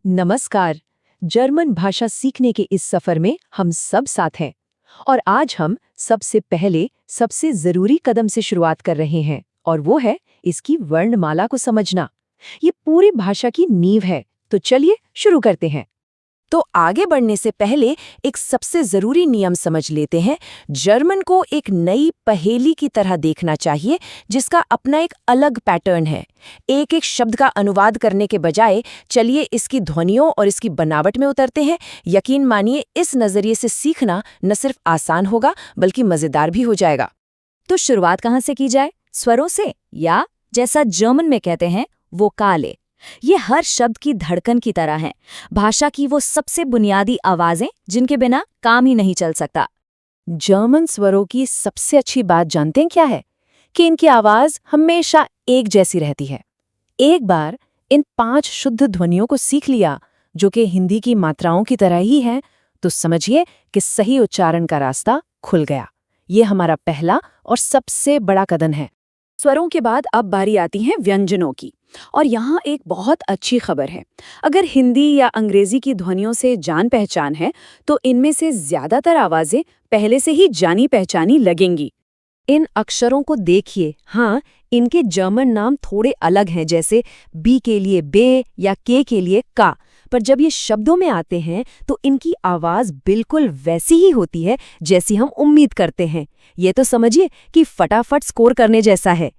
नमस्कार। जर्मन भाषा सीखने के इस सफर में हम सब साथ हैं और आज हम सबसे पहले सबसे जरूरी कदम से शुरुआत कर रहे हैं और वो है इसकी वर्णमाला को समझना। ये पूरी भाषा की नींव है, तो चलिए शुरू करते हैं। तो आगे बढ़ने से पहले एक सबसे जरूरी नियम समझ लेते हैं। जर्मन को एक नई पहेली की तरह देखना चाहिए जिसका अपना एक अलग पैटर्न है। एक एक शब्द का अनुवाद करने के बजाय चलिए इसकी ध्वनियों और इसकी बनावट में उतरते हैं। यकीन मानिए इस नजरिए से सीखना न सिर्फ आसान होगा बल्कि मजेदार भी हो जाएगा। तो शुरुआत कहाँ से की जाए? स्वरों से, या जैसा जर्मन में कहते हैं वोकाले। ये हर शब्द की धड़कन की तरह हैं, भाषा की वो सबसे बुनियादी आवाजें जिनके बिना काम ही नहीं चल सकता। जर्मन स्वरों की सबसे अच्छी बात जानते हैं क्या है? कि इनकी आवाज हमेशा एक जैसी रहती है। एक बार इन 5 शुद्ध ध्वनियों को सीख लिया, जो कि हिंदी की मात्राओं की तरह ही है, तो समझिए कि सही उच्चारण का रास्ता खुल गया। ये हमारा पहला और सबसे बड़ा कदम है। स्वरों के बाद अब बारी आती है व्यंजनों की। और यहाँ एक बहुत अच्छी खबर है। अगर हिंदी या अंग्रेजी की ध्वनियों से जान पहचान है, तो इनमें से ज्यादातर आवाजें पहले से ही जानी पहचानी लगेंगी। इन अक्षरों को देखिए। हाँ, इनके जर्मन नाम थोड़े अलग हैं, जैसे बी के लिए बे या के लिए का, पर जब ये शब्दों में आते हैं तो इनकी आवाज बिल्कुल वैसी ही होती है जैसी हम उम्मीद करते हैं। ये तो समझिए कि फटाफट स्कोर करने जैसा है।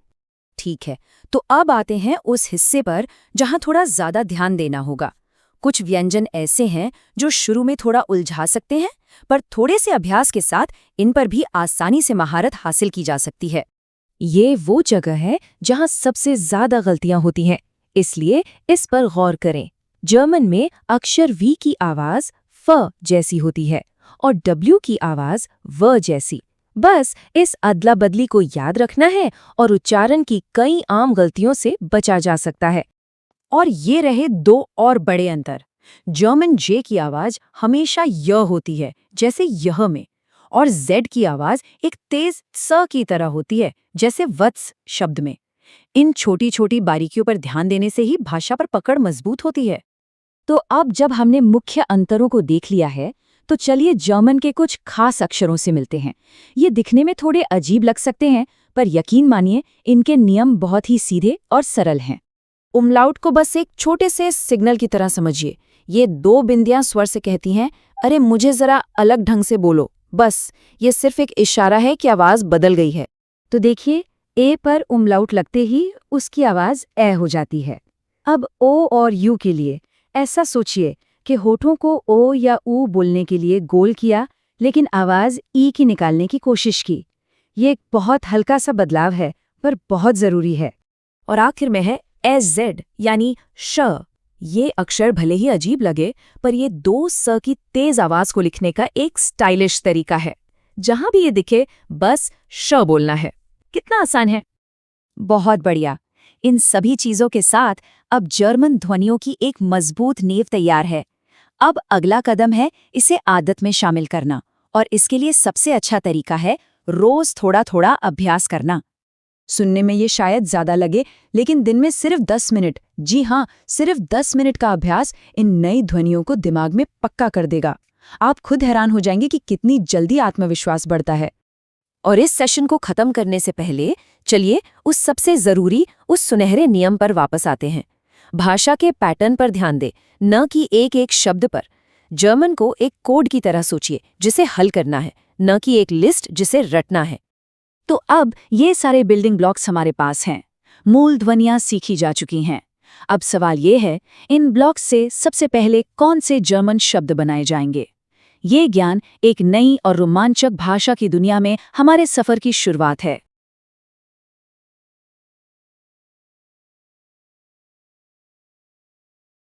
ठीक है, तो अब आते हैं उस हिस्से पर जहां थोड़ा ज्यादा ध्यान देना होगा। कुछ व्यंजन ऐसे हैं जो शुरू में थोड़ा उलझा सकते हैं, पर थोड़े से अभ्यास के साथ इन पर भी आसानी से महारत हासिल की जा सकती है। ये वो जगह है जहां सबसे ज्यादा गलतियां होती हैं, इसलिए इस पर गौर करें। जर्मन में अक्षर वी की आवाज फ जैसी होती है और डब्ल्यू की आवाज व जैसी। बस इस अदला बदली को याद रखना है और उच्चारण की कई आम गलतियों से बचा जा सकता है। और ये रहे 2 और बड़े अंतर। जर्मन जे की आवाज हमेशा य होती है, जैसे यह में, और जेड की आवाज एक तेज स की तरह होती है, जैसे वत्स शब्द में। इन छोटी छोटी बारीकियों पर ध्यान देने से ही भाषा पर पकड़ मजबूत होती है। तो अब जब हमने मुख्य अंतरों को देख लिया है, तो चलिए जर्मन के कुछ खास अक्षरों से मिलते हैं। ये दिखने में थोड़े अजीब लग सकते हैं, पर यकीन मानिए इनके नियम बहुत ही सीधे और सरल हैं। उमलाउट को बस एक छोटे से सिग्नल की तरह समझिए। ये 2 बिंदियां स्वर से कहती हैं, अरे मुझे जरा अलग ढंग से बोलो। बस ये सिर्फ एक इशारा है कि आवाज बदल गई है। तो देखिए, ए पर उमलाउट लगते ही उसकी आवाज ए हो जाती है। अब ओ और यू के लिए ऐसा सोचिए कि होठों को ओ या ऊ बोलने के लिए गोल किया, लेकिन आवाज ई की निकालने की कोशिश की। ये एक बहुत हल्का सा बदलाव है, पर बहुत जरूरी है। और आखिर में है एज़ेड यानी श। ये अक्षर भले ही अजीब लगे, पर ये 2 स की तेज आवाज को लिखने का एक स्टाइलिश तरीका है। जहां भी ये दिखे बस श बोलना है। कितना आसान है। बहुत बढ़िया। इन सभी चीजों के साथ अब जर्मन ध्वनियों की एक मजबूत नींव तैयार है। अब अगला कदम है इसे आदत में शामिल करना, और इसके लिए सबसे अच्छा तरीका है रोज थोड़ा थोड़ा अभ्यास करना। सुनने में ये शायद ज्यादा लगे, लेकिन दिन में सिर्फ 10 मिनट, जी हाँ, सिर्फ 10 मिनट का अभ्यास इन नई ध्वनियों को दिमाग में पक्का कर देगा। आप खुद हैरान हो जाएंगे कि कितनी जल्दी आत्मविश्वास बढ़ता है। और इस सेशन को खत्म करने से पहले चलिए उस सबसे जरूरी, उस सुनहरे नियम पर वापस आते हैं। भाषा के पैटर्न पर ध्यान दें, न कि एक एक शब्द पर। जर्मन को एक कोड की तरह सोचिए जिसे हल करना है, न कि एक लिस्ट जिसे रटना है। तो अब ये सारे बिल्डिंग ब्लॉक्स हमारे पास हैं। मूल ध्वनियां सीखी जा चुकी हैं। अब सवाल ये है, इन ब्लॉक्स से सबसे पहले कौन से जर्मन शब्द बनाए जाएंगे? ये ज्ञान एक नई और रोमांचक भाषा की दुनिया में हमारे सफर की शुरुआत है।